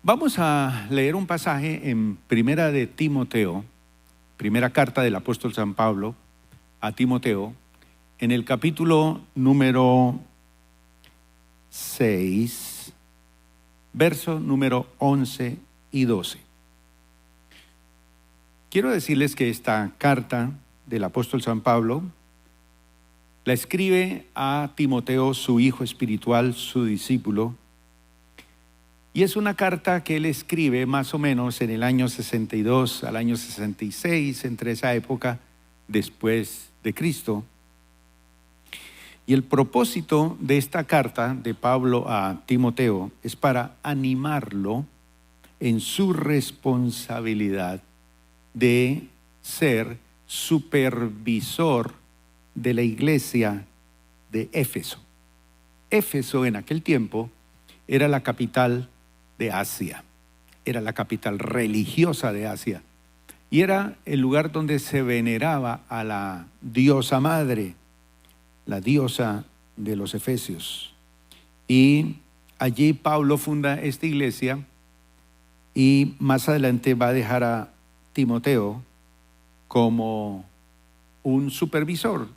Vamos a leer un pasaje en Primera de Timoteo, primera carta del apóstol San Pablo a Timoteo, en el capítulo número 6, verso número 11 y 12. Quiero decirles que esta carta del apóstol San Pablo la escribe a Timoteo, su hijo espiritual, su discípulo, y es una carta que él escribe más o menos en el año 62 al año 66, entre esa época después de Cristo. Y el propósito de esta carta de Pablo a Timoteo es para animarlo en su responsabilidad de ser supervisor de la iglesia de Éfeso. Éfeso en aquel tiempo era la capital de Asia, era la capital religiosa de Asia y era el lugar donde se veneraba a la diosa madre, la diosa de los efesios. Y allí Pablo funda esta iglesia y más adelante va a dejar a Timoteo como un supervisor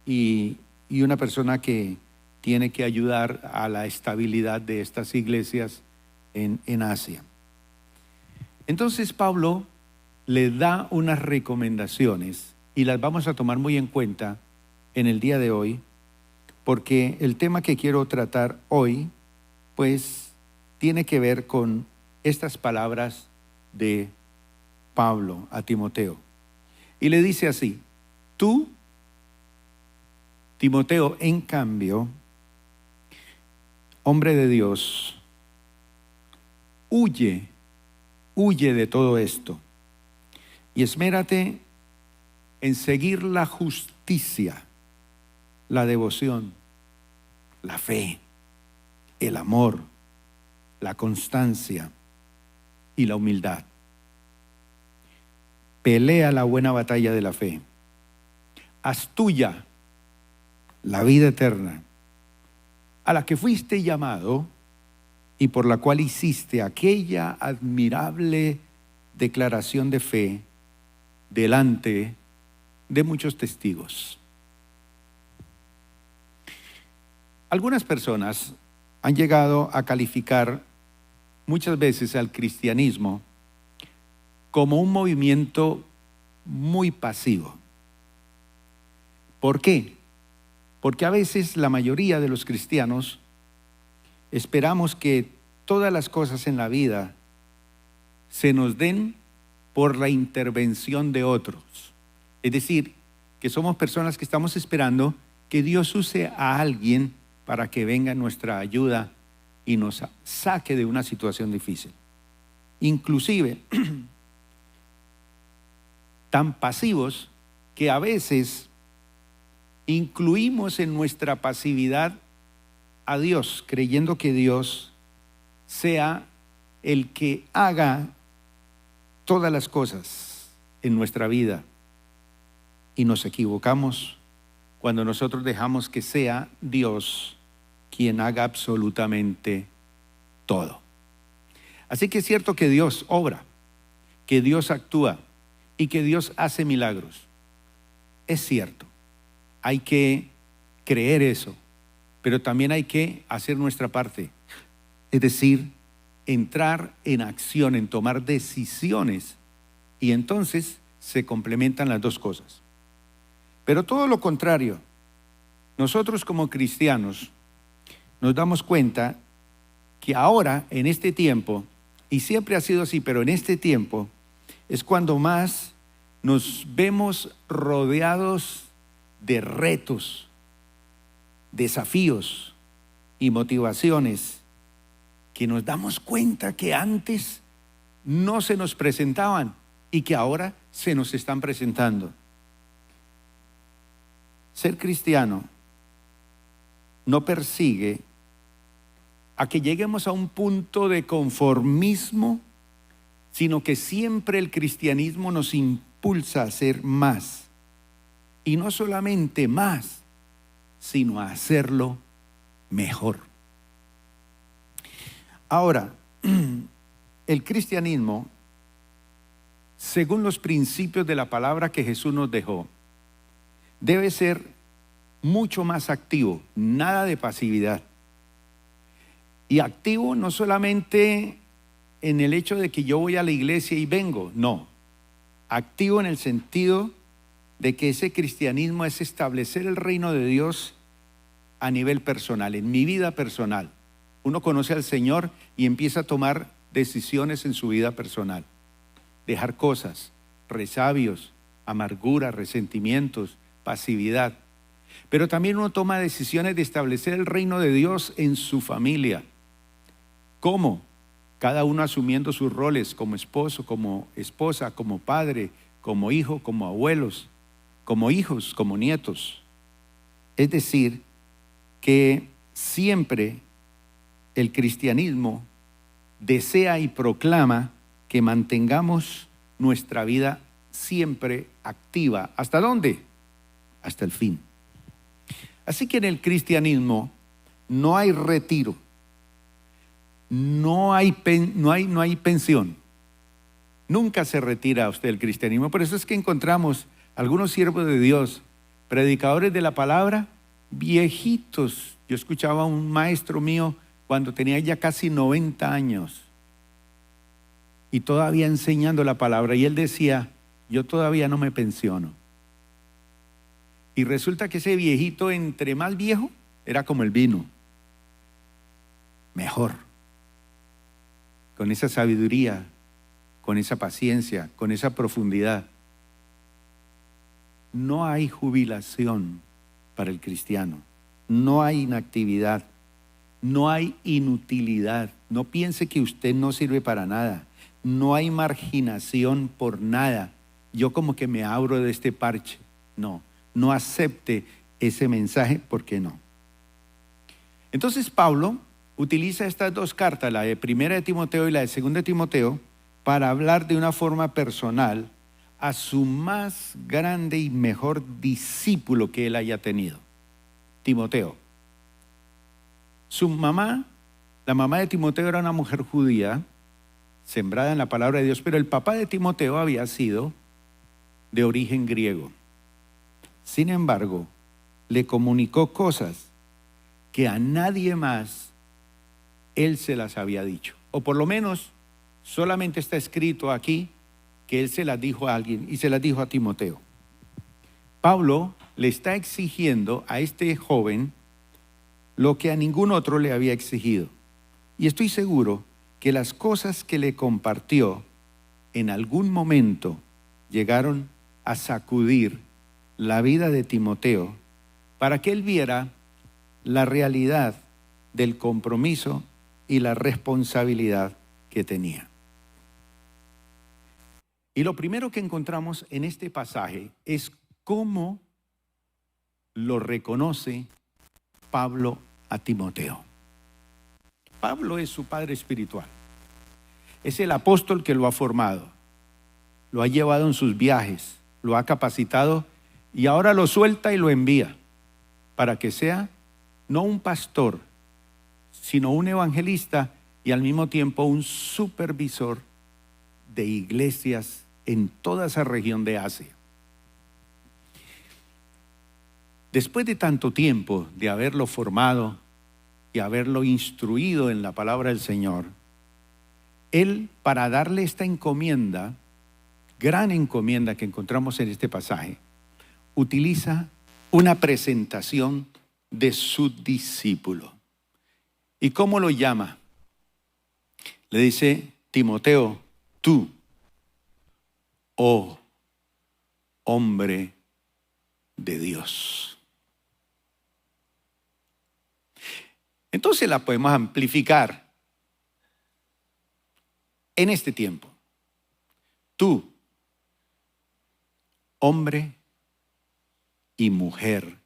y una persona que tiene que ayudar a la estabilidad de estas iglesias en Asia. Entonces Pablo le da unas recomendaciones y las vamos a tomar muy en cuenta en el día de hoy, porque el tema que quiero tratar hoy pues tiene que ver con estas palabras de Pablo a Timoteo. Y le dice así: tú, Timoteo, en cambio, hombre de Dios, huye de todo esto y esmérate en seguir la justicia, la devoción, la fe, el amor, la constancia y la humildad. Pelea la buena batalla de la fe. Haz tuya la vida eterna, a la que fuiste llamado y por la cual hiciste aquella admirable declaración de fe delante de muchos testigos. Algunas personas han llegado a calificar muchas veces al cristianismo como un movimiento muy pasivo. ¿Por qué? Porque a veces la mayoría de los cristianos esperamos que todas las cosas en la vida se nos den por la intervención de otros. Es decir, que somos personas que estamos esperando que Dios use a alguien para que venga en nuestra ayuda y nos saque de una situación difícil. Inclusive, tan pasivos que a veces incluimos en nuestra pasividad a Dios, creyendo que Dios sea el que haga todas las cosas en nuestra vida. Y nos equivocamos cuando nosotros dejamos que sea Dios quien haga absolutamente todo. Así que es cierto que Dios obra, que Dios actúa y que Dios hace milagros. Es cierto, hay que creer eso, pero también hay que hacer nuestra parte. Es decir, entrar en acción, en tomar decisiones, y entonces se complementan las dos cosas. Pero todo lo contrario, nosotros como cristianos nos damos cuenta que ahora, en este tiempo, y siempre ha sido así, pero en este tiempo, es cuando más nos vemos rodeados de retos, desafíos y motivaciones que nos damos cuenta que antes no se nos presentaban y que ahora se nos están presentando. Ser cristiano no persigue a que lleguemos a un punto de conformismo, sino que siempre el cristianismo nos impulsa a hacer más. Y no solamente más, sino a hacerlo mejor. Ahora, el cristianismo, según los principios de la palabra que Jesús nos dejó, debe ser mucho más activo, nada de pasividad. Y activo no solamente en el hecho de que yo voy a la iglesia y vengo, no. Activo en el sentido de que ese cristianismo es establecer el reino de Dios a nivel personal, en mi vida personal. Uno conoce al Señor y empieza a tomar decisiones en su vida personal. Dejar cosas, resabios, amargura, resentimientos, pasividad. Pero también uno toma decisiones de establecer el reino de Dios en su familia. ¿Cómo? Cada uno asumiendo sus roles como esposo, como esposa, como padre, como hijo, como abuelos, como hijos, como nietos. Es decir, que siempre el cristianismo desea y proclama que mantengamos nuestra vida siempre activa. ¿Hasta dónde? Hasta el fin. Así que en el cristianismo no hay retiro, no hay pensión. Nunca se retira usted el cristianismo. Por eso es que encontramos algunos siervos de Dios, predicadores de la palabra, viejitos. Yo escuchaba a un maestro mío cuando tenía ya casi 90 años y todavía enseñando la palabra, y él decía: yo todavía no me pensiono. Y resulta que ese viejito, entre más viejo, era como el vino, mejor, con esa sabiduría, con esa paciencia, con esa profundidad. No hay jubilación para el cristiano, no hay inactividad, no hay inutilidad. No piense que usted no sirve para nada, no hay marginación por nada. Yo como que me abro de este parche. No acepte ese mensaje, porque no. Entonces Pablo utiliza estas dos cartas, la de Primera de Timoteo y la de Segunda de Timoteo, para hablar de una forma personal a su más grande y mejor discípulo que él haya tenido, Timoteo. Su mamá, la mamá de Timoteo, era una mujer judía, sembrada en la palabra de Dios, pero el papá de Timoteo había sido de origen griego. Sin embargo, le comunicó cosas que a nadie más él se las había dicho. O por lo menos solamente está escrito aquí que él se las dijo a alguien, y se las dijo a Timoteo. Pablo le está exigiendo a este joven lo que a ningún otro le había exigido. Y estoy seguro que las cosas que le compartió en algún momento llegaron a sacudir la vida de Timoteo, para que él viera la realidad del compromiso y la responsabilidad que tenía. Y lo primero que encontramos en este pasaje es cómo lo reconoce Pablo a Timoteo. Pablo es su padre espiritual. Es el apóstol que lo ha formado, lo ha llevado en sus viajes, lo ha capacitado, y ahora lo suelta y lo envía para que sea no un pastor, sino un evangelista y al mismo tiempo un supervisor de iglesias en toda esa región de Asia. Después de tanto tiempo de haberlo formado y haberlo instruido en la palabra del Señor, él, para darle esta encomienda, gran encomienda que encontramos en este pasaje, utiliza una presentación de su discípulo. ¿Y cómo lo llama? Le dice: Timoteo, tú, oh hombre de Dios. Entonces la podemos amplificar en este tiempo. Tú, hombre y mujer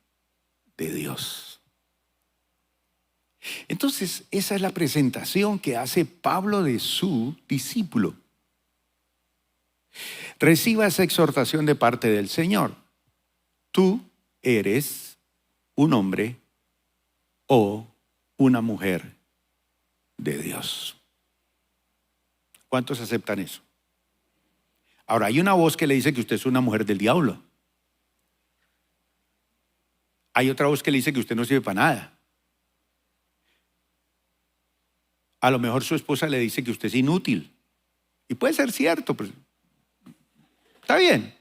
de Dios. Entonces, esa es la presentación que hace Pablo de su discípulo. Reciba esa exhortación de parte del Señor. Tú eres un hombre o una mujer de Dios. ¿Cuántos aceptan eso? Ahora, hay una voz que le dice que usted es una mujer del diablo. Hay otra voz que le dice que usted no sirve para nada. A lo mejor su esposa le dice que usted es inútil. Y puede ser cierto, pero está bien.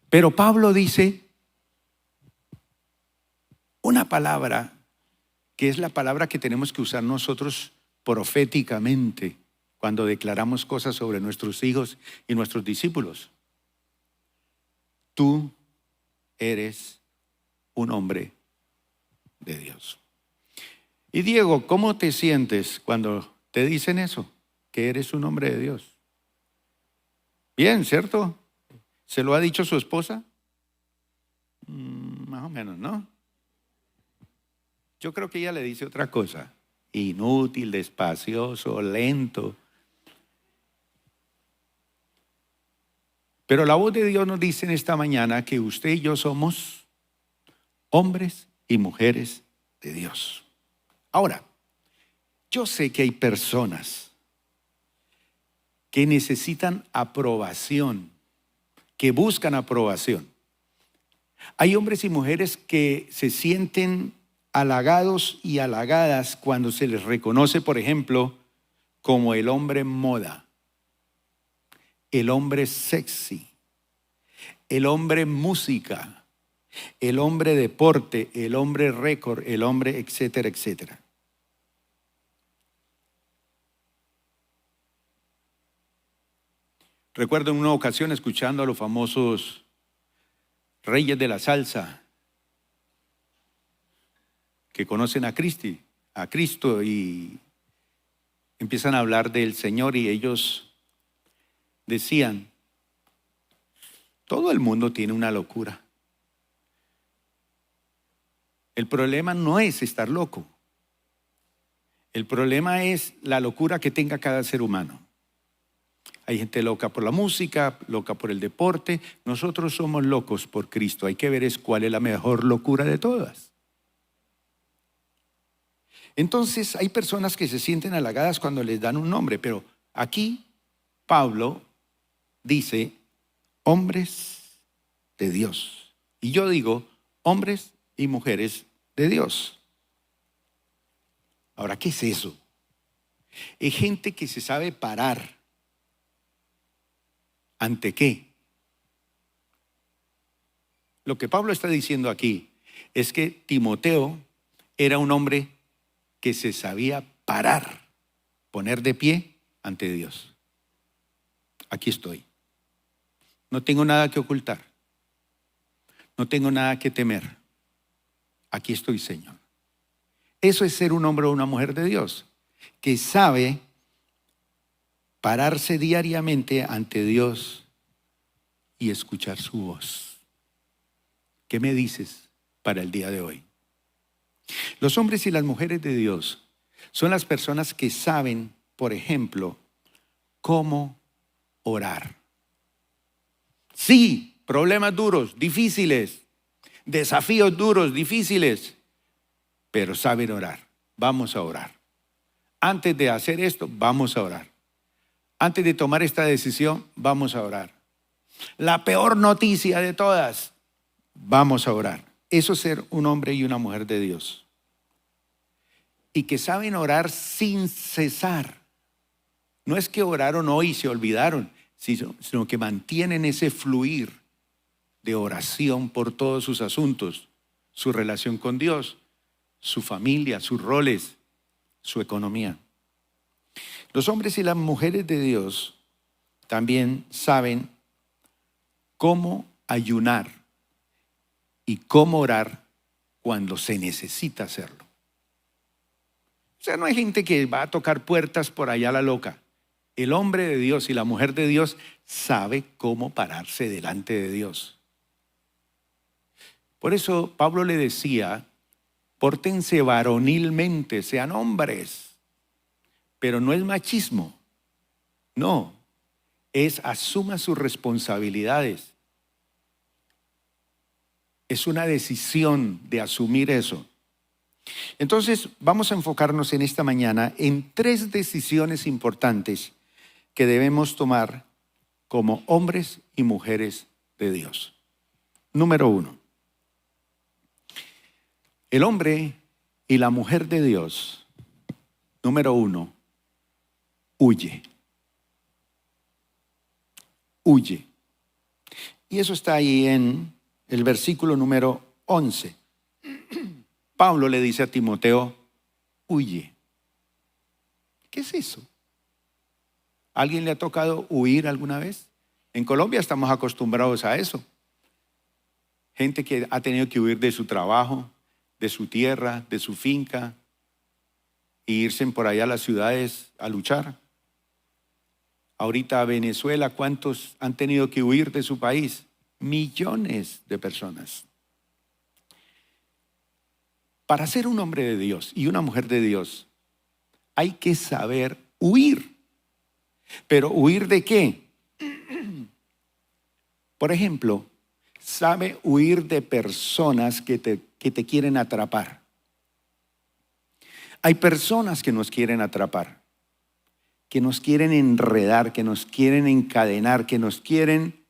Pero Pablo dice una palabra que es la palabra que tenemos que usar nosotros proféticamente cuando declaramos cosas sobre nuestros hijos y nuestros discípulos. Tú eres un hombre de Dios. Y Diego, ¿cómo te sientes cuando te dicen eso? Que eres un hombre de Dios. Bien, ¿cierto? ¿Se lo ha dicho su esposa? Más o menos, ¿no? Yo creo que ella le dice otra cosa. Inútil, despacioso, lento. Pero la voz de Dios nos dice en esta mañana que usted y yo somos hombres y mujeres de Dios. Ahora, yo sé que hay personas que necesitan aprobación, que buscan aprobación. Hay hombres y mujeres que se sienten halagados y halagadas cuando se les reconoce, por ejemplo, como el hombre moda, el hombre sexy, el hombre música, el hombre deporte, el hombre récord, el hombre etcétera, etcétera. Recuerdo en una ocasión escuchando a los famosos reyes de la salsa que conocen a Cristo y empiezan a hablar del Señor y ellos decían, todo el mundo tiene una locura. El problema no es estar loco. El problema es la locura que tenga cada ser humano. Hay gente loca por la música, loca por el deporte. Nosotros somos locos por Cristo. Hay que ver cuál es la mejor locura de todas. Entonces hay personas que se sienten halagadas cuando les dan un nombre, pero aquí Pablo dice hombres de Dios. Y yo digo hombres y mujeres de Dios. Ahora, ¿qué es eso? Es gente que se sabe parar. ¿Ante qué? Lo que Pablo está diciendo aquí es que Timoteo era un hombre que se sabía parar, poner de pie ante Dios. Aquí estoy. No tengo nada que ocultar. No tengo nada que temer. Aquí estoy, Señor. Eso es ser un hombre o una mujer de Dios, que sabe pararse diariamente ante Dios y escuchar su voz. ¿Qué me dices para el día de hoy? Los hombres y las mujeres de Dios son las personas que saben, por ejemplo, cómo orar. Sí, problemas duros, difíciles, desafíos duros, difíciles, pero saben orar. Vamos a orar. Antes de hacer esto, vamos a orar. Antes de tomar esta decisión, vamos a orar. La peor noticia de todas, vamos a orar. Eso es ser un hombre y una mujer de Dios. Y que saben orar sin cesar. No es que oraron hoy y se olvidaron, sino que mantienen ese fluir de oración por todos sus asuntos, su relación con Dios, su familia, sus roles, su economía. Los hombres y las mujeres de Dios también saben cómo ayunar y cómo orar cuando se necesita hacerlo. O sea, no hay gente que va a tocar puertas por allá a la loca. El hombre de Dios y la mujer de Dios sabe cómo pararse delante de Dios. Por eso Pablo le decía, pórtense varonilmente, sean hombres. Pero no es machismo, no, es asuma sus responsabilidades. Es una decisión de asumir eso. Entonces, vamos a enfocarnos en esta mañana en 3 decisiones importantes que debemos tomar como hombres y mujeres de Dios. Número 1. El hombre y la mujer de Dios, número 1, huye. Huye. Y eso está ahí en el versículo número 11. Pablo le dice a Timoteo, huye. ¿Qué es eso? ¿Alguien le ha tocado huir alguna vez? En Colombia estamos acostumbrados a eso. Gente que ha tenido que huir de su trabajo, de su tierra, de su finca, e irse por allá a las ciudades a luchar. Ahorita a Venezuela, ¿cuántos han tenido que huir de su país? Millones de personas. Para ser un hombre de Dios y una mujer de Dios, hay que saber huir. ¿Pero huir de qué? Por ejemplo, sabe huir de personas que te quieren atrapar. Hay personas que nos quieren atrapar, que nos quieren enredar, que nos quieren encadenar, que nos quieren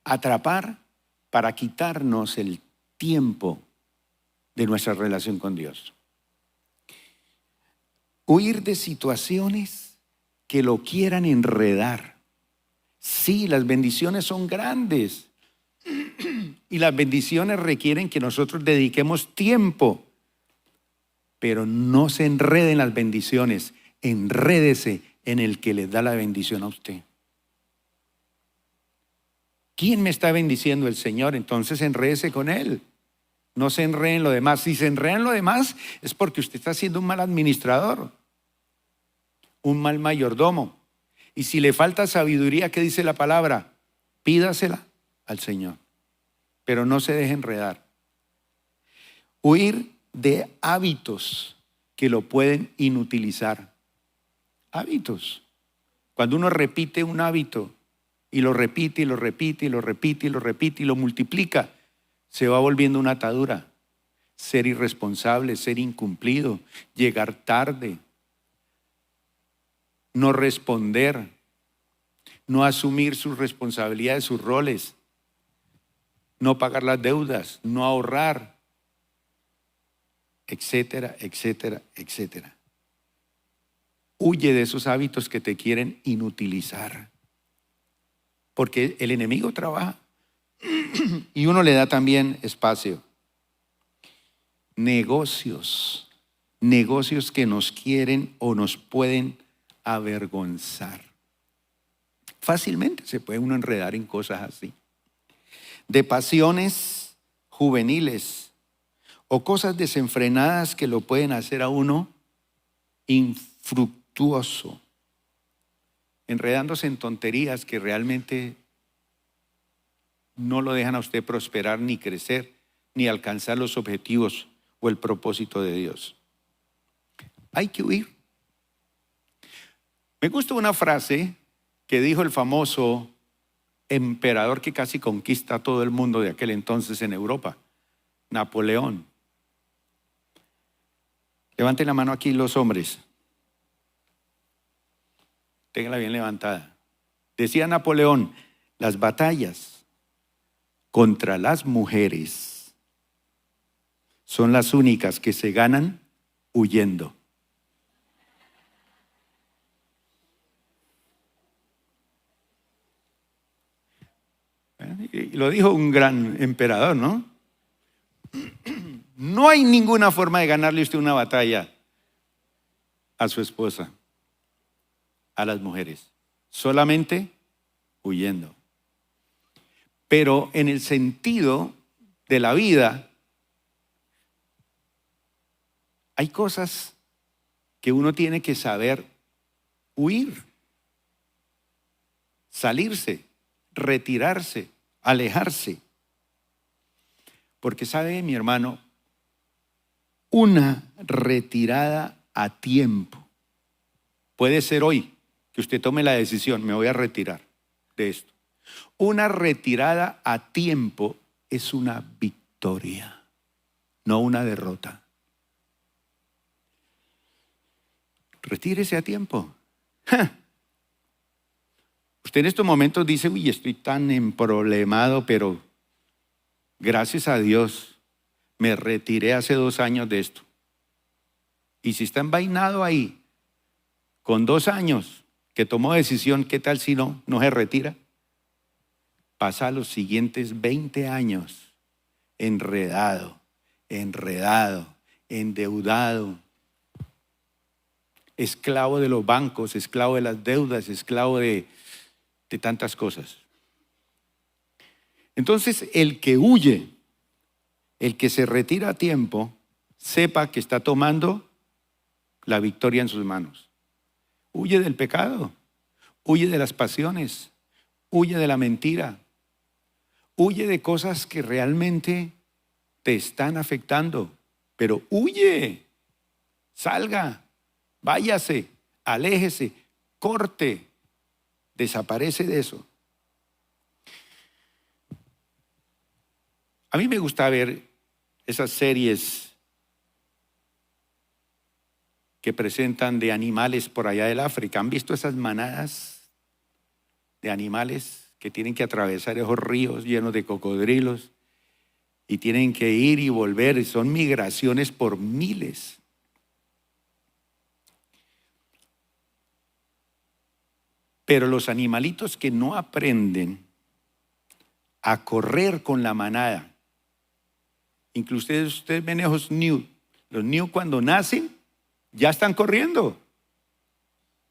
atrapar para quitarnos el tiempo de nuestra relación con Dios. Huir de situaciones que lo quieran enredar. Sí, las bendiciones son grandes y las bendiciones requieren que nosotros dediquemos tiempo, pero no se enreden las bendiciones, enrédese en el que le da la bendición a usted. ¿Quién me está bendiciendo? El Señor. Entonces enrédese con Él. No se enrede en lo demás. Si se enreda en lo demás es porque usted está siendo un mal administrador, un mal mayordomo. Y si le falta sabiduría, ¿qué dice la palabra? Pídasela al Señor, pero no se deje enredar. Huir de hábitos que lo pueden inutilizar. Hábitos. Cuando uno repite un hábito y lo repite y lo repite y lo repite y lo repite y lo multiplica, se va volviendo una atadura. Ser irresponsable, ser incumplido, llegar tarde, no responder, no asumir sus responsabilidades, sus roles, no pagar las deudas, no ahorrar, etcétera, etcétera, etcétera. Huye de esos hábitos que te quieren inutilizar, porque el enemigo trabaja y uno le da también espacio. Negocios que nos quieren o nos pueden avergonzar. Fácilmente se puede uno enredar en cosas así. De pasiones juveniles o cosas desenfrenadas que lo pueden hacer a uno infructuoso, enredándose en tonterías que realmente no lo dejan a usted prosperar, ni crecer, ni alcanzar los objetivos o el propósito de Dios. Hay que huir. Me gusta una frase que dijo el famoso emperador que casi conquista a todo el mundo de aquel entonces en Europa, Napoleón. Levanten la mano aquí los hombres. Ténganla bien levantada. Decía Napoleón, las batallas contra las mujeres son las únicas que se ganan huyendo. Y lo dijo un gran emperador, ¿no? No hay ninguna forma de ganarle usted una batalla a su esposa, a las mujeres, solamente huyendo. Pero en el sentido de la vida, hay cosas que uno tiene que saber huir, salirse, retirarse, alejarse. Porque sabe, mi hermano, una retirada a tiempo puede ser hoy que usted tome la decisión, me voy a retirar de esto. Una retirada a tiempo es una victoria. no una derrota. Retírese a tiempo. Usted en estos momentos dice, uy, estoy tan emproblemado, pero gracias a Dios me retiré hace 2 años de esto. Y si está envainado ahí, con 2 años que tomó decisión, ¿qué tal si no se retira? Pasa los siguientes 20 años enredado, endeudado, esclavo de los bancos, esclavo de las deudas, esclavo de tantas cosas. Entonces, el que huye, el que se retira a tiempo, sepa que está tomando la victoria en sus manos. Huye del pecado, huye de las pasiones, huye de la mentira, huye de cosas que realmente te están afectando, pero huye, salga, váyase, aléjese, corte, desaparece de eso. A mí me gusta ver esas series que presentan de animales por allá del África. ¿Han visto esas manadas de animales que tienen que atravesar esos ríos llenos de cocodrilos y tienen que ir y volver? Son migraciones por miles. Pero los animalitos que no aprenden a correr con la manada, incluso ustedes ven esos ñu, los ñu cuando nacen ya están corriendo.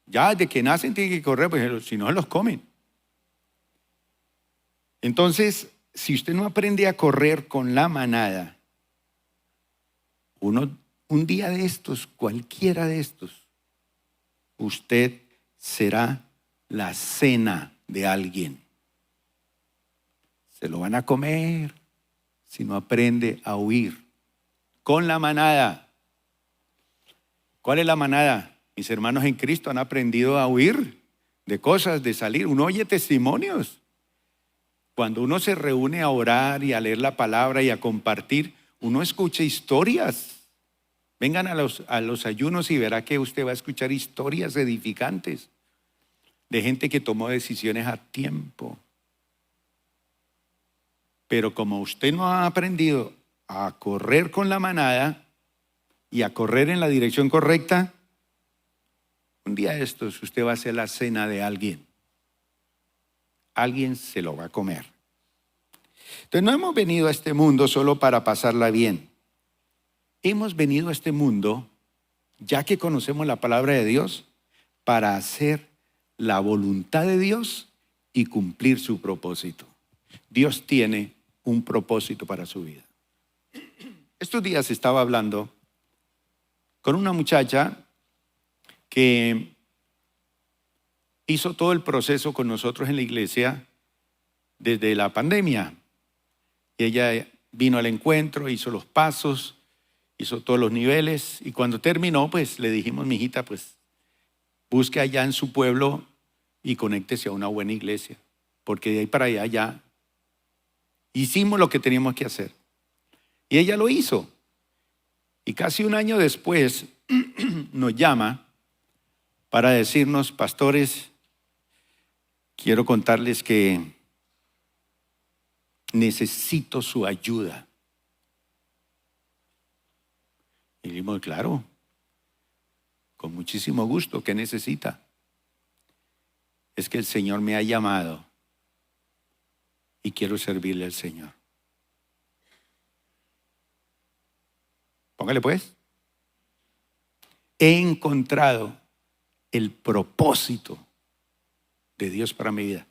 Ya de que nacen tienen que correr, porque si no se los comen. Entonces, si usted no aprende a correr con la manada, un día de estos, cualquiera de estos, usted será la cena de alguien. Se lo van a comer si no aprende a huir con la manada. ¿Cuál es la manada? Mis hermanos en Cristo han aprendido a huir de cosas, de salir. Uno oye testimonios. Cuando uno se reúne a orar y a leer la palabra y a compartir, uno escucha historias. Vengan a los ayunos y verá que usted va a escuchar historias edificantes de gente que tomó decisiones a tiempo. Pero como usted no ha aprendido a correr con la manada y a correr en la dirección correcta, un día de estos usted va a hacer la cena de alguien. Alguien se lo va a comer. Entonces no hemos venido a este mundo solo para pasarla bien. Hemos venido a este mundo, ya que conocemos la palabra de Dios, para hacer la voluntad de Dios y cumplir su propósito. Dios tiene un propósito para su vida. Estos días estaba hablando con una muchacha que hizo todo el proceso con nosotros en la iglesia desde la pandemia. Y ella vino al encuentro, hizo los pasos, hizo todos los niveles, y cuando terminó, pues le dijimos, mijita, pues busque allá en su pueblo y conéctese a una buena iglesia, porque de ahí para allá ya hicimos lo que teníamos que hacer. Y ella lo hizo. Y casi un año después nos llama para decirnos, pastores, quiero contarles que necesito su ayuda. Y dijimos, claro, con muchísimo gusto. ¿Qué necesita? Es que el Señor me ha llamado y quiero servirle al Señor. Póngale pues. He encontrado el propósito de Dios para mi vida.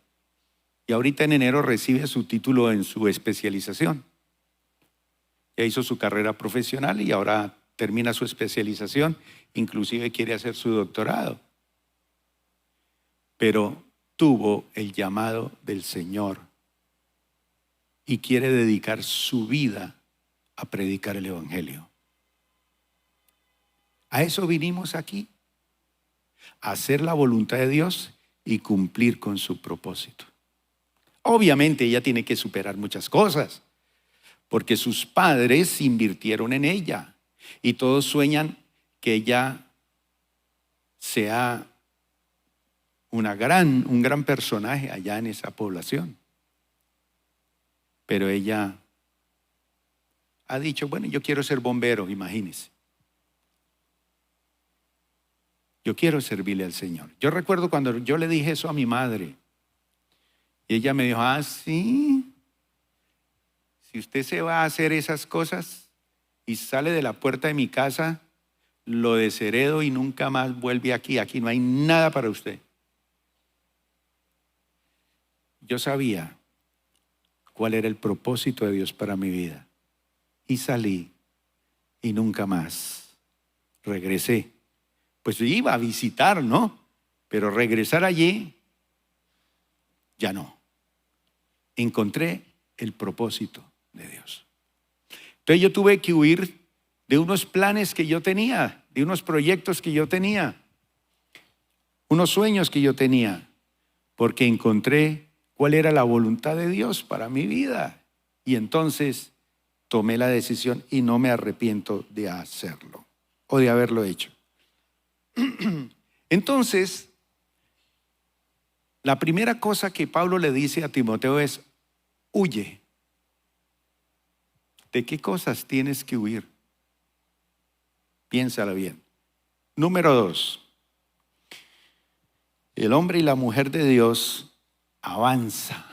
Y ahorita en enero recibe su título en su especialización. Ya hizo su carrera profesional y ahora termina su especialización. Inclusive quiere hacer su doctorado. Pero tuvo el llamado del Señor y quiere dedicar su vida a predicar el Evangelio. A eso vinimos aquí, a hacer la voluntad de Dios y cumplir con su propósito. Obviamente ella tiene que superar muchas cosas, porque sus padres invirtieron en ella y todos sueñan que ella sea un gran personaje allá en esa población. Pero ella ha dicho, bueno, yo quiero ser bombero, imagínense. Yo quiero servirle al Señor. Yo recuerdo cuando yo le dije eso a mi madre. Y ella me dijo, ah, sí. Si usted se va a hacer esas cosas y sale de la puerta de mi casa, lo desheredo y nunca más vuelve aquí. Aquí no hay nada para usted. Yo sabía cuál era el propósito de Dios para mi vida. Y salí y nunca más regresé. Pues iba a visitar, ¿no? Pero regresar allí, ya no. Encontré el propósito de Dios. Entonces yo tuve que huir de unos planes que yo tenía, de unos proyectos que yo tenía, unos sueños que yo tenía, porque encontré cuál era la voluntad de Dios para mi vida. Y entonces tomé la decisión y no me arrepiento de hacerlo o de haberlo hecho. Entonces, la primera cosa que Pablo le dice a Timoteo es, huye. ¿De qué cosas tienes que huir? Piénsala bien. Número 2, el hombre y la mujer de Dios avanza,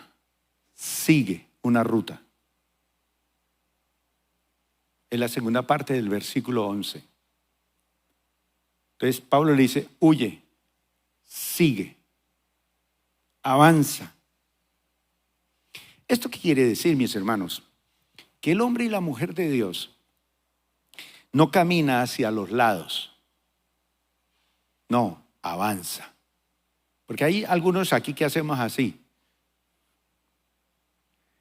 sigue una ruta. Es la segunda parte del versículo 11. Entonces Pablo le dice, huye, sigue, avanza. ¿Esto qué quiere decir, mis hermanos? Que el hombre y la mujer de Dios no camina hacia los lados, no, avanza. Porque hay algunos aquí que hacemos así.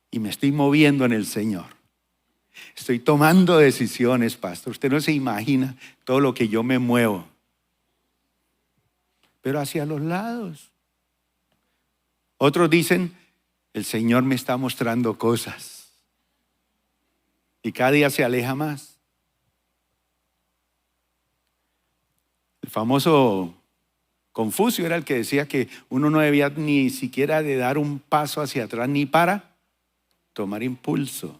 Y me estoy moviendo en el Señor. Estoy tomando decisiones, pastor. Usted no se imagina todo lo que yo me muevo. Pero hacia los lados. Otros dicen, el Señor me está mostrando cosas. Y cada día se aleja más. El famoso Confucio era el que decía que uno no debía ni siquiera de dar un paso hacia atrás ni para tomar impulso.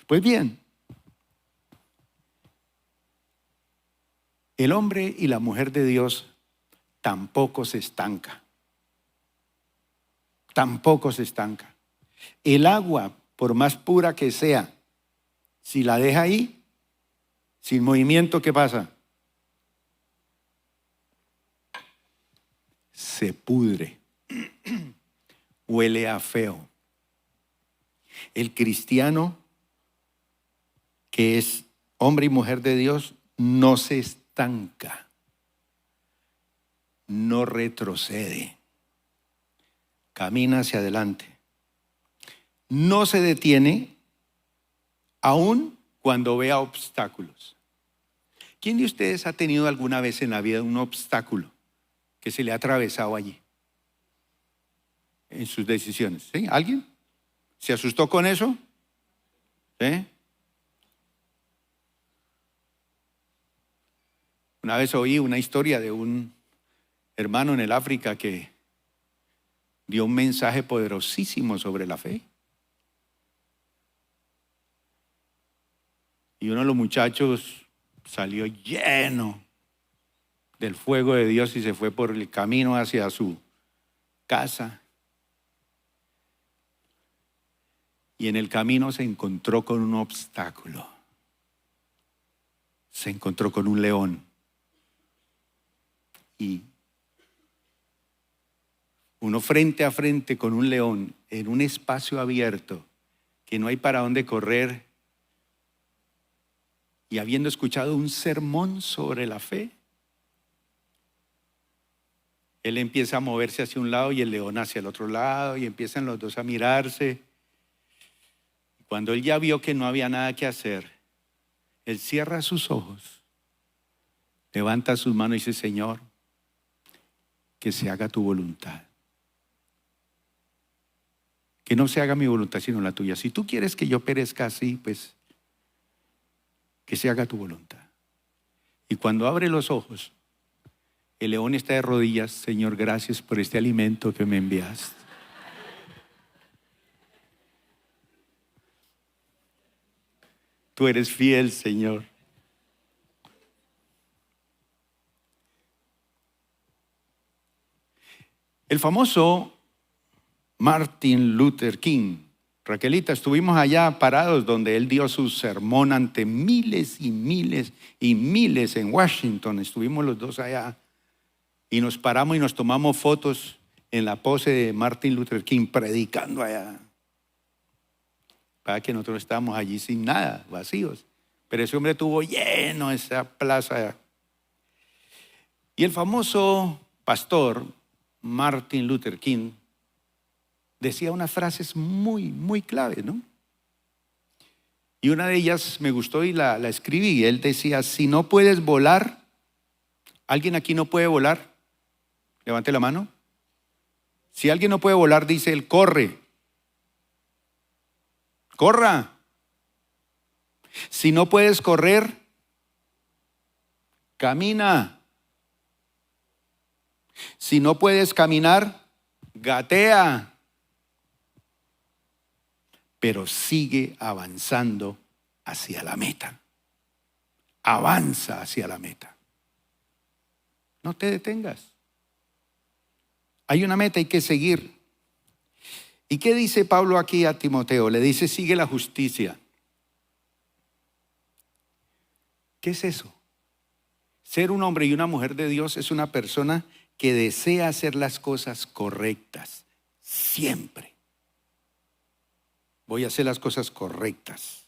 Pues bien, el hombre y la mujer de Dios tampoco se estanca. Tampoco se estanca. El agua, por más pura que sea, si la deja ahí, sin movimiento, ¿qué pasa? Se pudre. Huele a feo. El cristiano que es hombre y mujer de Dios no se estanca, no retrocede, camina hacia adelante, no se detiene aun cuando vea obstáculos. ¿Quién de ustedes ha tenido alguna vez en la vida un obstáculo que se le ha atravesado allí en sus decisiones? ¿Sí? ¿Alguien? ¿Se asustó con eso? ¿Sí? Una vez oí una historia de un hermano en el África que dio un mensaje poderosísimo sobre la fe. Y uno de los muchachos salió lleno del fuego de Dios y se fue por el camino hacia su casa. Y en el camino se encontró con un obstáculo. Se encontró con un león. Y uno frente a frente con un león en un espacio abierto que no hay para dónde correr, y habiendo escuchado un sermón sobre la fe, él empieza a moverse hacia un lado y el león hacia el otro lado, y empiezan los dos a mirarse. Cuando él ya vio que no había nada que hacer, él cierra sus ojos, levanta sus manos y dice, Señor, que se haga tu voluntad. Que no se haga mi voluntad sino la tuya. Si tú quieres que yo perezca así, pues que se haga tu voluntad. Y cuando abre los ojos, el león está de rodillas. Señor, gracias por este alimento que me enviaste. Tú eres fiel, Señor. El famoso Martin Luther King, Raquelita, estuvimos allá parados donde él dio su sermón ante miles y miles y miles en Washington. Estuvimos los dos allá y nos paramos y nos tomamos fotos en la pose de Martin Luther King predicando allá. Para que nosotros estábamos allí sin nada, vacíos. Pero ese hombre tuvo lleno esa plaza allá. Y el famoso pastor Martin Luther King decía unas frases muy, muy claves, ¿no? Y una de ellas me gustó y la escribí. Él decía, si no puedes volar, ¿alguien aquí no puede volar? Levante la mano. Si alguien no puede volar, dice él, corre. Corra. Si no puedes correr, camina. Si no puedes caminar, gatea. Pero sigue avanzando hacia la meta. Avanza hacia la meta. No te detengas. Hay una meta, hay que seguir. ¿Y qué dice Pablo aquí a Timoteo? Le dice, sigue la justicia. ¿Qué es eso? Ser un hombre y una mujer de Dios es una persona que desea hacer las cosas correctas. Siempre. Voy a hacer las cosas correctas.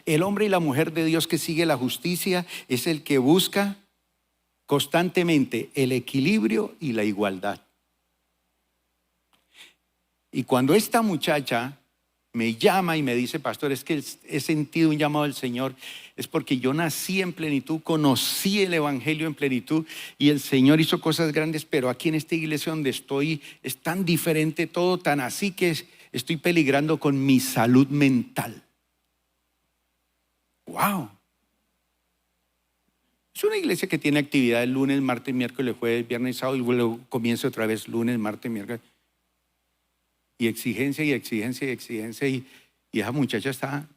El hombre y la mujer de Dios que sigue la justicia es el que busca constantemente el equilibrio y la igualdad. Y cuando esta muchacha me llama y me dice, pastor, es que he sentido un llamado del Señor, es porque yo nací en plenitud, conocí el evangelio en plenitud y el Señor hizo cosas grandes, pero aquí en esta iglesia donde estoy es tan diferente todo, tan así que estoy peligrando con mi salud mental. ¡Wow! Es una iglesia que tiene actividad el lunes, martes, miércoles, jueves, viernes, sábado y luego comienza otra vez lunes, martes, miércoles. Y exigencia y exigencia y exigencia y esa muchacha está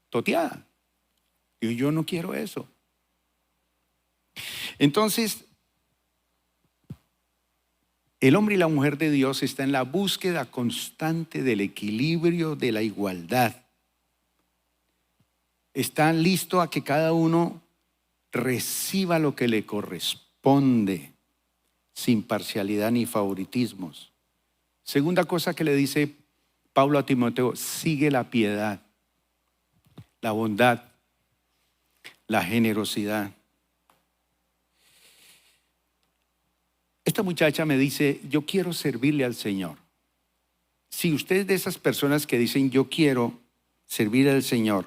toteada. Y yo no quiero eso. Entonces, el hombre y la mujer de Dios están en la búsqueda constante del equilibrio, de la igualdad. Están listos a que cada uno reciba lo que le corresponde, sin parcialidad ni favoritismos. Segunda cosa que le dice Pablo a Timoteo, sigue la piedad, la bondad, la generosidad. Esta muchacha me dice, yo quiero servirle al Señor. Si usted es de esas personas que dicen, yo quiero servir al Señor,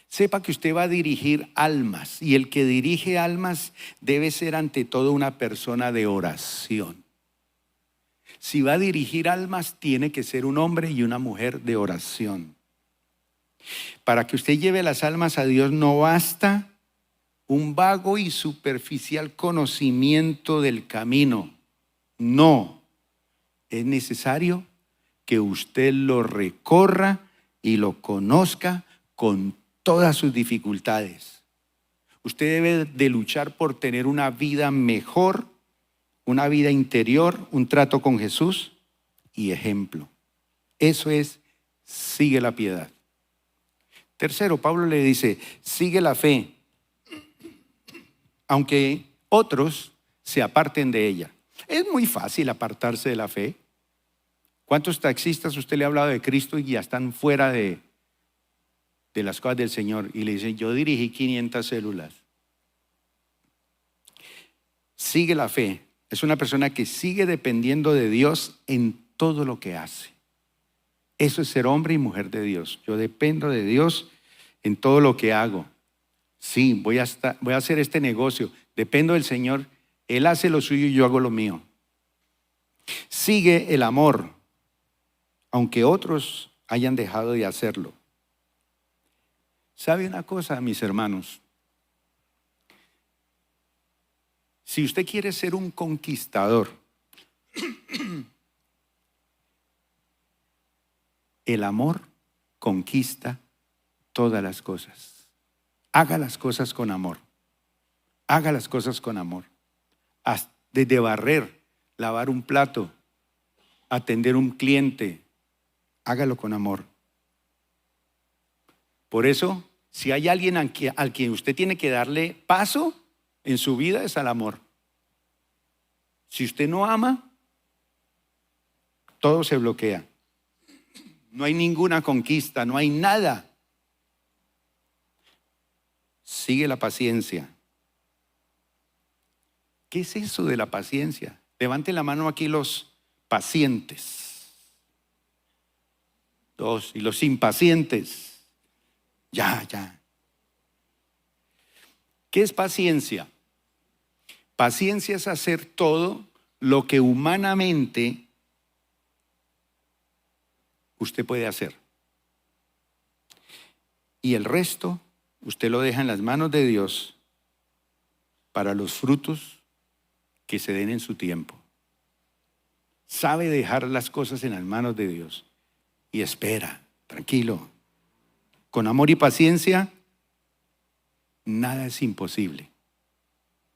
sepa que usted va a dirigir almas y el que dirige almas debe ser ante todo una persona de oración. Si va a dirigir almas, tiene que ser un hombre y una mujer de oración. Para que usted lleve las almas a Dios no basta un vago y superficial conocimiento del camino. No, es necesario que usted lo recorra y lo conozca con todas sus dificultades. Usted debe de luchar por tener una vida mejor, una vida interior, un trato con Jesús y ejemplo. Eso es, sigue la piedad. Tercero, Pablo le dice, sigue la fe, aunque otros se aparten de ella. Es muy fácil apartarse de la fe. ¿Cuántos taxistas usted le ha hablado de Cristo y ya están fuera de las cosas del Señor? Y le dicen, yo dirigí 500 células. Sigue la fe. Es una persona que sigue dependiendo de Dios en todo lo que hace. Eso es ser hombre y mujer de Dios. Yo dependo de Dios en todo lo que hago. Sí, voy a hacer este negocio. Dependo del Señor. Él hace lo suyo y yo hago lo mío. Sigue el amor. aunque otros hayan dejado de hacerlo. ¿Sabe una cosa, mis hermanos? Si usted quiere ser un conquistador, el amor conquista todas las cosas. Haga las cosas con amor. Haga las cosas con amor. Desde barrer, lavar un plato, atender un cliente, hágalo con amor. Por eso, si hay alguien al quien usted tiene que darle paso en su vida, es al amor. Si usted no ama, todo se bloquea. No hay ninguna conquista, no hay nada. Sigue la paciencia. ¿Qué es eso de la paciencia? Levante la mano aquí los pacientes. 2, y los impacientes. Ya. ¿Qué es paciencia? Paciencia es hacer todo lo que humanamente usted puede hacer. Y el resto, usted lo deja en las manos de Dios para los frutos que se den en su tiempo. Sabe dejar las cosas en las manos de Dios y espera, tranquilo. Con amor y paciencia, nada es imposible.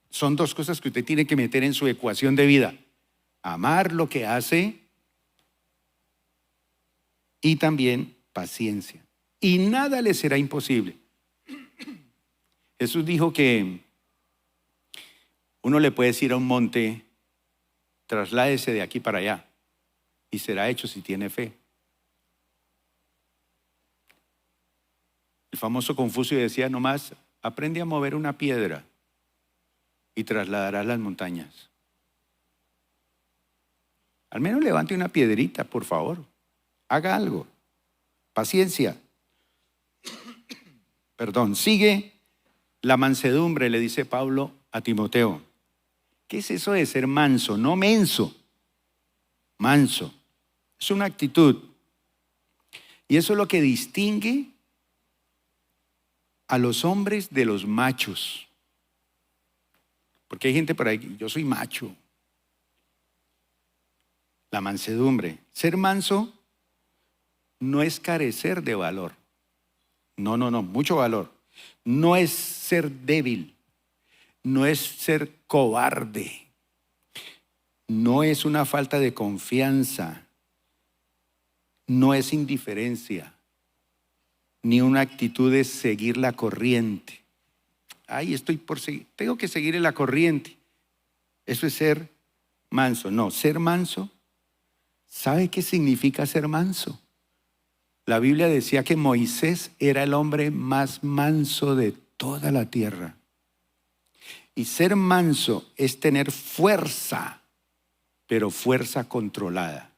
Son 2 cosas que usted tiene que meter en su ecuación de vida. Amar lo que hace y también paciencia. Y nada le será imposible. Jesús dijo que uno le puede decir a un monte, trasládese de aquí para allá, y será hecho si tiene fe. El famoso Confucio decía nomás, aprende a mover una piedra y trasladarás las montañas. Al menos levante una piedrita, por favor. Haga algo. Paciencia. Sigue la mansedumbre, le dice Pablo a Timoteo. ¿Qué es eso de ser manso? No menso. Manso. Es una actitud. Y eso es lo que distingue a los hombres de los machos. Porque hay gente por ahí, yo soy macho. La mansedumbre. Ser manso no es carecer de valor. No, mucho valor. No es ser débil. No es ser cobarde. No es una falta de confianza. No es indiferencia. Ni una actitud de seguir la corriente. Ay, estoy por seguir. Tengo que seguir en la corriente. Eso es ser manso. No, ser manso. ¿Sabe qué significa ser manso? La Biblia decía que Moisés era el hombre más manso de toda la tierra. Y ser manso es tener fuerza, pero fuerza controlada.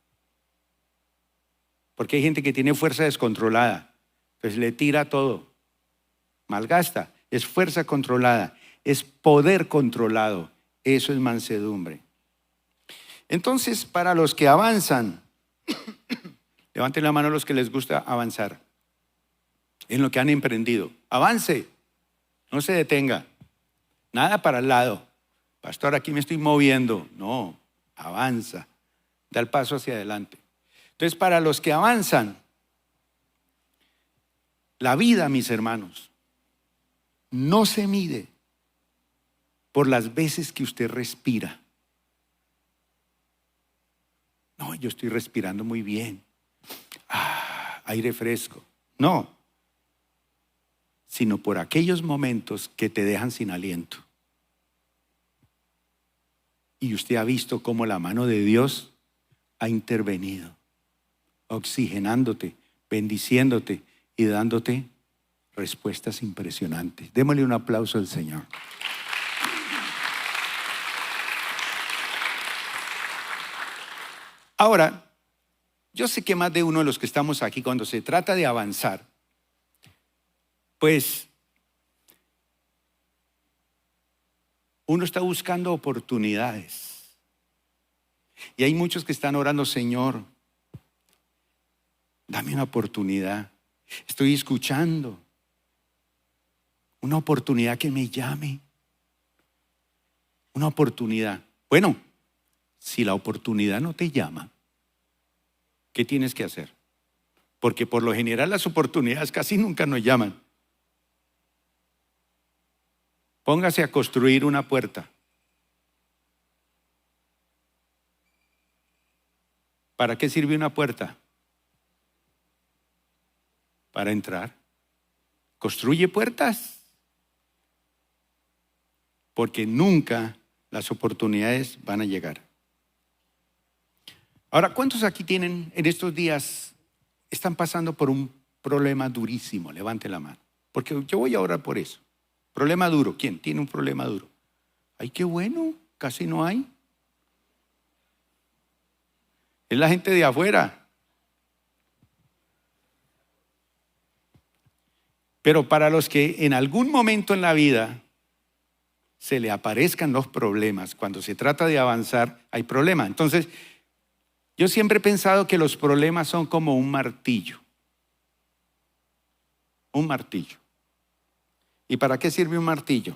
Porque hay gente que tiene fuerza descontrolada, pues le tira todo, malgasta. Es fuerza controlada, es poder controlado. Eso es mansedumbre. Entonces, para los que avanzan, levanten la mano los que les gusta avanzar en lo que han emprendido. Avance, no se detenga. Nada para el lado. Pastor, aquí me estoy moviendo. No, avanza. Da el paso hacia adelante. Entonces, para los que avanzan, la vida, mis hermanos, no se mide por las veces que usted respira. No, yo estoy respirando muy bien. Aire fresco. No. Sino por aquellos momentos que te dejan sin aliento. Y usted ha visto cómo la mano de Dios ha intervenido, oxigenándote, bendiciéndote y dándote respuestas impresionantes. Démosle un aplauso al Señor. Ahora, yo sé que más de uno de los que estamos aquí, cuando se trata de avanzar, pues uno está buscando oportunidades. Y hay muchos que están orando, Señor, Dame una oportunidad. Estoy escuchando. Una oportunidad que me llame. Una oportunidad. Bueno, si la oportunidad no te llama, ¿qué tienes que hacer? Porque por lo general las oportunidades casi nunca nos llaman. Póngase a construir una puerta. ¿Para qué sirve una puerta? Para entrar. Construye puertas. Porque nunca las oportunidades van a llegar. Ahora, ¿cuántos aquí tienen en estos días, están pasando por un problema durísimo? Levante la mano. Porque yo voy a orar por eso. Problema duro. ¿Quién tiene un problema duro? Ay, qué bueno, casi no hay. Es la gente de afuera. Pero para los que en algún momento en la vida se le aparezcan los problemas, cuando se trata de avanzar, hay problema. Entonces, yo siempre he pensado que los problemas son como un martillo. Un martillo. ¿Y para qué sirve un martillo?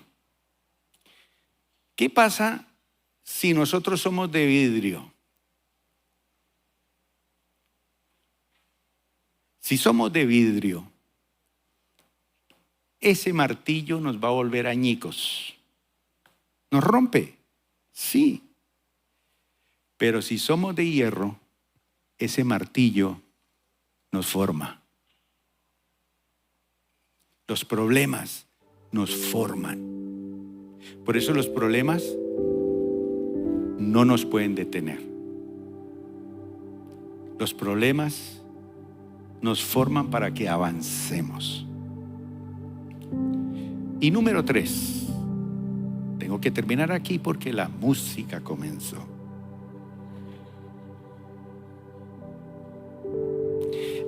¿Qué pasa si nosotros somos de vidrio? Si somos de vidrio, ese martillo nos va a volver añicos. Nos rompe, sí. Pero si somos de hierro, ese martillo nos forma. Los problemas nos forman. Por eso los problemas no nos pueden detener. Los problemas nos forman para que avancemos. Y número 3. Tengo que terminar aquí porque la música comenzó.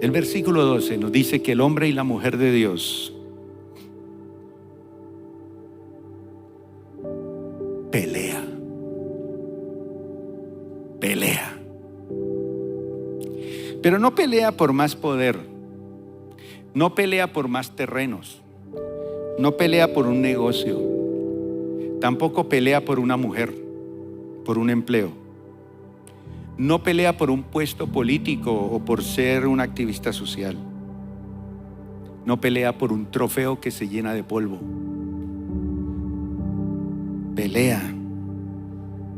El versículo 12 nos dice que el hombre y la mujer de Dios pelea. Pero no pelea por más poder, no pelea por más terrenos, no pelea por un negocio, tampoco pelea por una mujer, por un empleo. No pelea por un puesto político o por ser un activista social. No pelea por un trofeo que se llena de polvo. Pelea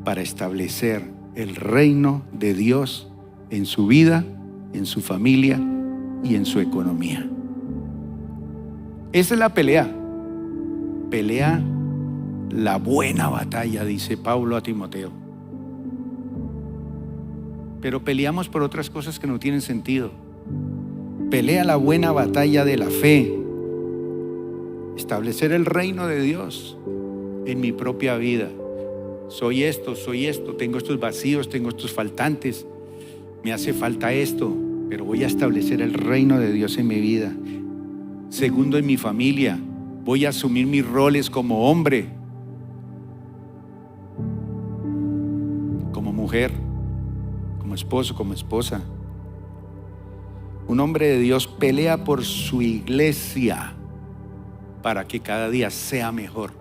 para establecer el reino de Dios en su vida, en su familia y en su economía. Esa es la pelea. Pelea la buena batalla, dice Pablo a Timoteo. Pero peleamos por otras cosas que no tienen sentido. Pelea la buena batalla de la fe. Establecer el reino de Dios en mi propia vida. Soy esto, tengo estos vacíos, tengo estos faltantes. Me hace falta esto, pero voy a establecer el reino de Dios en mi vida. Segundo, en mi familia. Voy a asumir mis roles como hombre, como mujer, como esposo, como esposa. Un hombre de Dios pelea por su iglesia para que cada día sea mejor.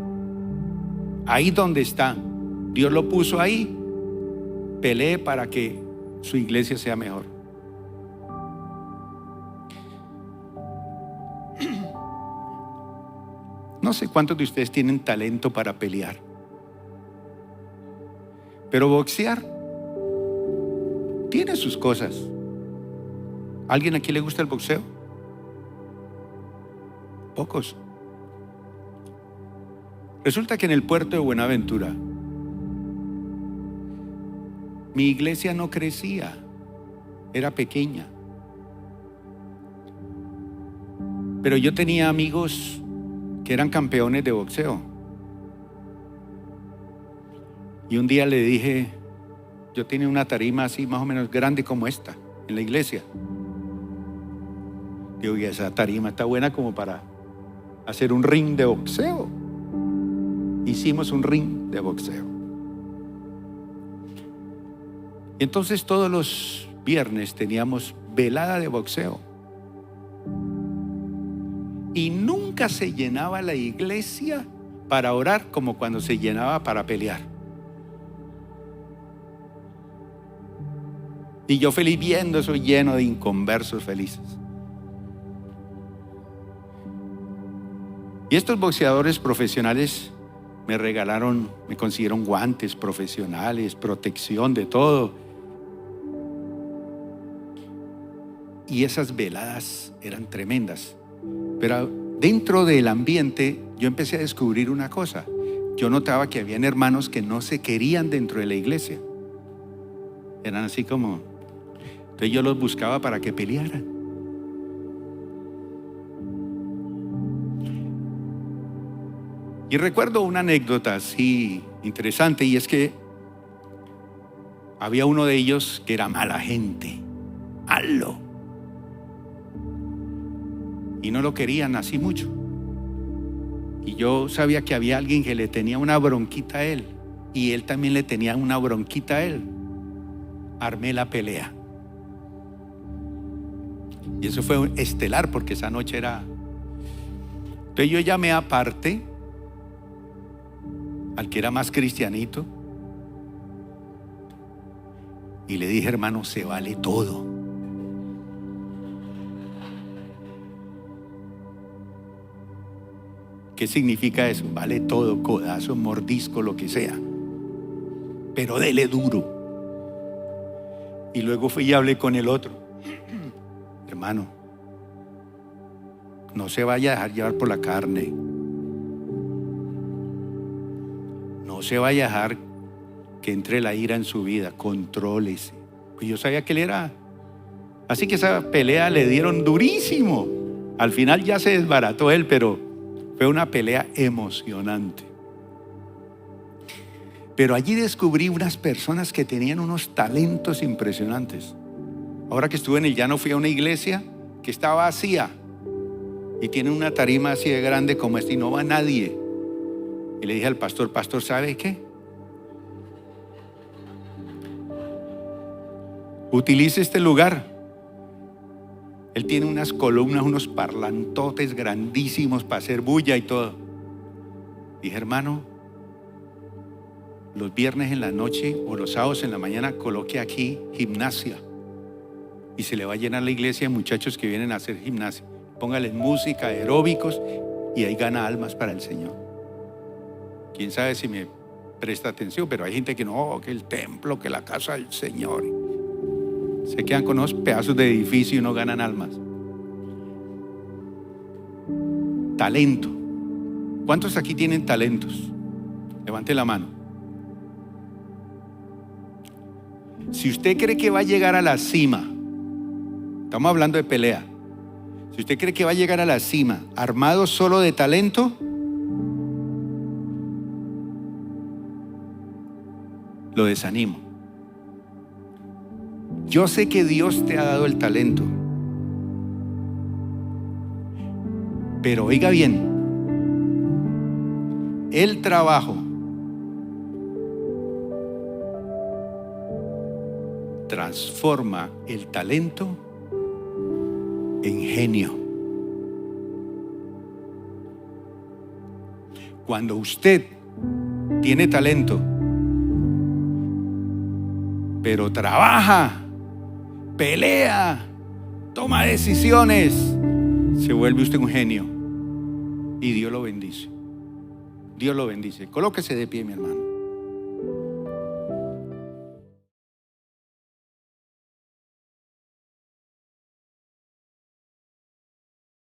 Ahí donde está, Dios lo puso ahí. Pelee para que su iglesia sea mejor. No sé cuántos de ustedes tienen talento para pelear, pero boxear tiene sus cosas. ¿Alguien aquí le gusta el boxeo? Pocos. Resulta que en el puerto de Buenaventura mi iglesia no crecía, era pequeña. Pero yo tenía amigos que eran campeones de boxeo. Y un día le dije, yo tenía una tarima así más o menos grande como esta en la iglesia. Digo, y esa tarima está buena como para hacer un ring de boxeo. Hicimos un ring de boxeo. Entonces todos los viernes teníamos velada de boxeo. Y nunca se llenaba la iglesia para orar como cuando se llenaba para pelear. Y yo feliz viendo eso, lleno de inconversos felices. Y estos boxeadores profesionales me regalaron, me consiguieron guantes profesionales, protección, de todo. Y esas veladas eran tremendas. Pero dentro del ambiente yo empecé a descubrir una cosa. Yo notaba que habían hermanos que no se querían dentro de la iglesia. Eran así como... Entonces yo los buscaba para que pelearan. Y recuerdo una anécdota así interesante, y es que había uno de ellos que era mala gente, malo. Y no lo querían así mucho. Y yo sabía que había alguien que le tenía una bronquita a él, y él también le tenía una bronquita a él. Armé la pelea. Y eso fue estelar, porque esa noche era... Entonces yo llamé aparte al que era más cristianito y le dije: hermano, se vale todo. ¿Qué significa eso? Vale todo, codazo, mordisco, lo que sea, pero dele duro. Y luego fui y hablé con el otro: hermano, no se vaya a dejar llevar por la carne. No se vaya a dejar que entre la ira en su vida. Contrólese. Pues yo sabía que él era. Así que esa pelea le dieron durísimo. Al final ya se desbarató él, pero fue una pelea emocionante. Pero allí descubrí unas personas que tenían unos talentos impresionantes. Ahora que estuve en el llano, fui a una iglesia que estaba vacía y tiene una tarima así de grande como esta y no va nadie. Y le dije al pastor: pastor, ¿sabe qué? Utilice este lugar. Él tiene unas columnas, unos parlantotes grandísimos para hacer bulla y todo. Dije: hermano, los viernes en la noche o los sábados en la mañana coloque aquí gimnasia y se le va a llenar la iglesia de muchachos que vienen a hacer gimnasia. Póngales música, aeróbicos, y ahí gana almas para el Señor. Quién sabe si me presta atención, pero hay gente que no, que el templo, que la casa del Señor. Se quedan con unos pedazos de edificio y no ganan almas. Talento. ¿Cuántos aquí tienen talentos? Levante la mano. Si usted cree que va a llegar a la cima, estamos hablando de pelea, si usted cree que va a llegar a la cima armado solo de talento, lo desanimo. Yo sé que Dios te ha dado el talento, pero oiga bien, el trabajo transforma el talento en genio. Cuando usted tiene talento, pero trabaja, pelea, toma decisiones, se vuelve usted un genio y Dios lo bendice. Dios lo bendice. Colóquese de pie, mi hermano.